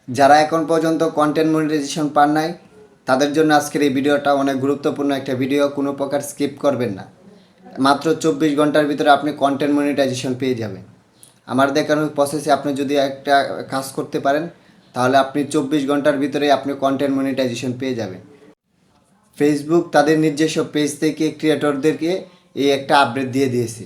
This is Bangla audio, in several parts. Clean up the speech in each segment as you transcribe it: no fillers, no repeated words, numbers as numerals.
যারা এখন পর্যন্ত কন্টেন্ট মনিটাইজেশন পান নাই তাদের জন্য আজকের এই ভিডিওটা অনেক গুরুত্বপূর্ণ একটা ভিডিও, কোনো প্রকার স্কিপ করবেন না। মাত্র 24 ঘন্টার ভিতরে আপনি কন্টেন্ট মনিটাইজেশন পেয়ে যাবেন। আমার দেখানো প্রসেসে আপনি যদি একটা কাজ করতে পারেন তাহলে আপনি 24 ঘন্টার ভিতরে আপনি কন্টেন্ট মনিটাইজেশন পেয়ে যাবেন। ফেসবুক তাদের নিজস্ব পেজ থেকে ক্রিয়েটরদেরকে এই একটা আপডেট দিয়ে দিয়েছে।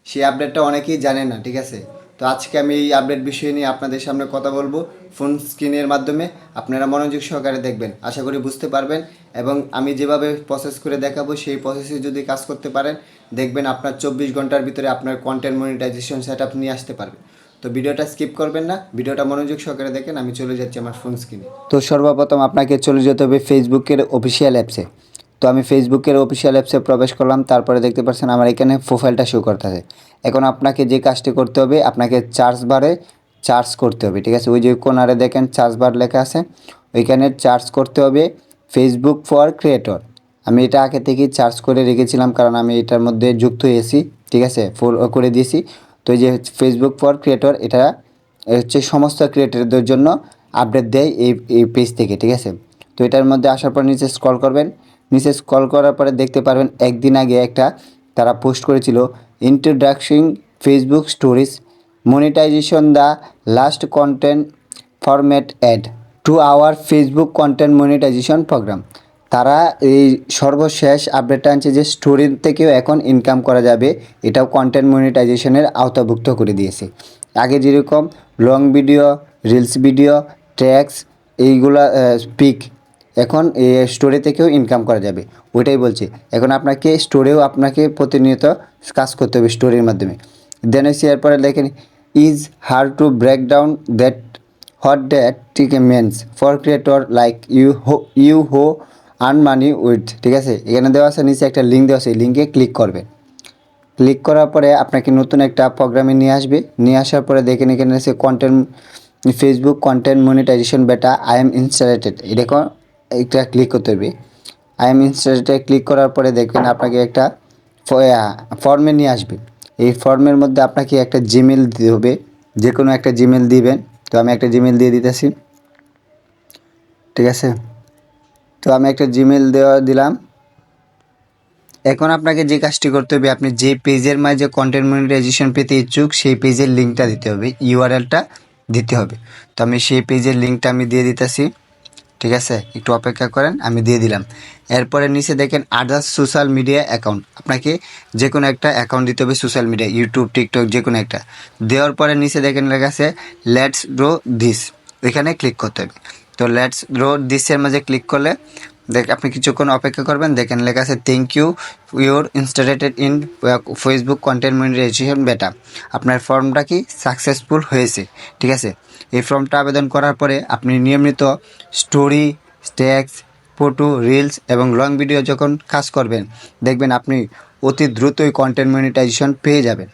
সেই আপডেটটা অনেকেই জানে না, ঠিক আছে? তো আজকে আমি এই আপডেট বিষয় নিয়ে আপনাদের সামনে কথা বলবো ফোন স্ক্রিনের মাধ্যমে। আপনারা মনোযোগ সহকারে দেখবেন, আশা করি বুঝতে পারবেন। এবং আমি যেভাবে প্রসেস করে দেখাবো সেই প্রসেসে যদি কাজ করতে পারেন দেখবেন আপনার 24 ঘন্টার ভিতরে আপনার কন্টেন্ট মনিটাইজেশন সেট আপ নিয়ে আসতে পারবে। তো ভিডিওটা স্কিপ করবেন না, ভিডিওটা মনোযোগ সহকারে দেখেন। আমি চলে যাচ্ছি আমার ফোন স্ক্রিনে। তো সর্বপ্রথম আপনাকে চলে যেতে হবে ফেসবুকের অফিসিয়াল অ্যাপসে। তো আমি ফেসবুকের অফিসিয়াল অ্যাপসে প্রবেশ করলাম, তারপরে দেখতে পাচ্ছেন আমার এখানে প্রোফাইলটা শো করতেছে। এখন আপনাকে যে কাজটি করতে হবে, আপনাকে চার্জ বারে চার্জ করতে হবে, ঠিক আছে? ওই যে কোনারে দেখেন চার্জ বার লেখা আছে, ওইখানে চার্জ করতে হবে ফেসবুক ফর ক্রিয়েটর। আমি এটা আগে থেকেই চার্জ করে রেখেছিলাম কারণ আমি এটার মধ্যে যুক্ত হয়েছি, ঠিক আছে? ফলো করে দিয়েছি। তো এই যে ফেসবুক ফর ক্রিয়েটর, এটা হচ্ছে সমস্ত ক্রিয়েটরদের জন্য আপডেট দেয় এই পেজ থেকে, ঠিক আছে? তো এটার মধ্যে আসার পর নিচে স্ক্রল করবেন। নিচে স্ক্রল করার পরে দেখতে পারবেন একদিন আগে একটা তারা পোস্ট করেছিল, introduction Facebook stories monetization the last content format add to our Facebook content monetization program. তারা এই সর্বশেষ আপডেটটা আনছে যে স্টোরির থেকেও এখন ইনকাম করা যাবে, এটাও কন্টেন্ট মনিটাইজেশনের আওতাভুক্ত করে দিয়েছে। আগে যেরকম long video, reels video, tax এইগুলা পিক, এখন এই স্টোরি থেকেও ইনকাম করা যাবে, ওইটাই বলছে। এখন আপনাকে স্টোরেও আপনাকে প্রতিনিয়ত কাজ করতে হবে স্টোরির মাধ্যমে। দেন হচ্ছে এরপরে দেখেন is here to break down that what that ঠিক means for creator like you who earn money with, ঠিক আছে? এখানে দেওয়া আছে, নিচে একটা লিঙ্ক দেওয়া আছে, এই লিঙ্কে ক্লিক করবেন। ক্লিক করার পরে আপনাকে নতুন একটা প্রোগ্রামে নিয়ে আসবে। নিয়ে আসার পরে দেখেন এখানে আছে কন্টেন্ট ফেসবুক কন্টেন্ট মনিটাইজেশন বেটা আই এম ইনস্টলেটেড, এটা ক্লিক করতে হবে। আই এম ইনস্টলেটেড ক্লিক করার পরে দেখবেন আপনাকে একটা ফর্মে নিয়ে আসবে। এই ফর্মের মধ্যে আপনাকে একটা জিমেল দিতে হবে, যে কোনো একটা জিমেল দিবেন। তো আমি একটা জিমেল দিয়ে দিতেছি, ঠিক আছে? তো আমি একটা জিমেল দিলাম। এখন আপনাকে যে কাজটি করতে হবে, আপনি যে পেজের মাঝে কন্টেন্ট মনিটাইজেশন পেতে ইচ্ছুক সেই পেজের লিঙ্কটা দিতে হবে, ইউআরএলটা দিতে হবে। তো আমি সেই পেজের লিঙ্কটা আমি দিয়ে দিতেছি, ঠিক আছে? একটু অপেক্ষা করেন, আমি দিয়ে দিলাম। এরপরে নিচে দেখেন আদার্স সোশ্যাল মিডিয়া অ্যাকাউন্ট, আপনাকে যে কোনো একটা অ্যাকাউন্ট দিতে হবে সোশ্যাল মিডিয়া, ইউটিউব, টিকটক, যে কোনো একটা। দেওয়ার পরে নিচে দেখেন লেখা আছে লেটস গ্রো দিস, ওইখানে ক্লিক করতে হবে। তো লেটস গ্রো দিসের মাঝে ক্লিক করলে আপনি কিছুক্ষণ অপেক্ষা করবেন। দেখেন লেখা আছে thank you you're interested in Facebook content monetization beta, আপনার ফর্মটা কি সাকসেসফুল হয়েছে, ঠিক আছে? এই ফর্মটা আবেদন করার পরে আপনি নিয়মিত স্টোরি, ট্যাক্স, ফটো, রিলস এবং লং ভিডিও যখন কাজ করবেন দেখবেন আপনি অতি দ্রুতই কন্টেন্ট মনিটাইজেশন পেয়ে যাবেন।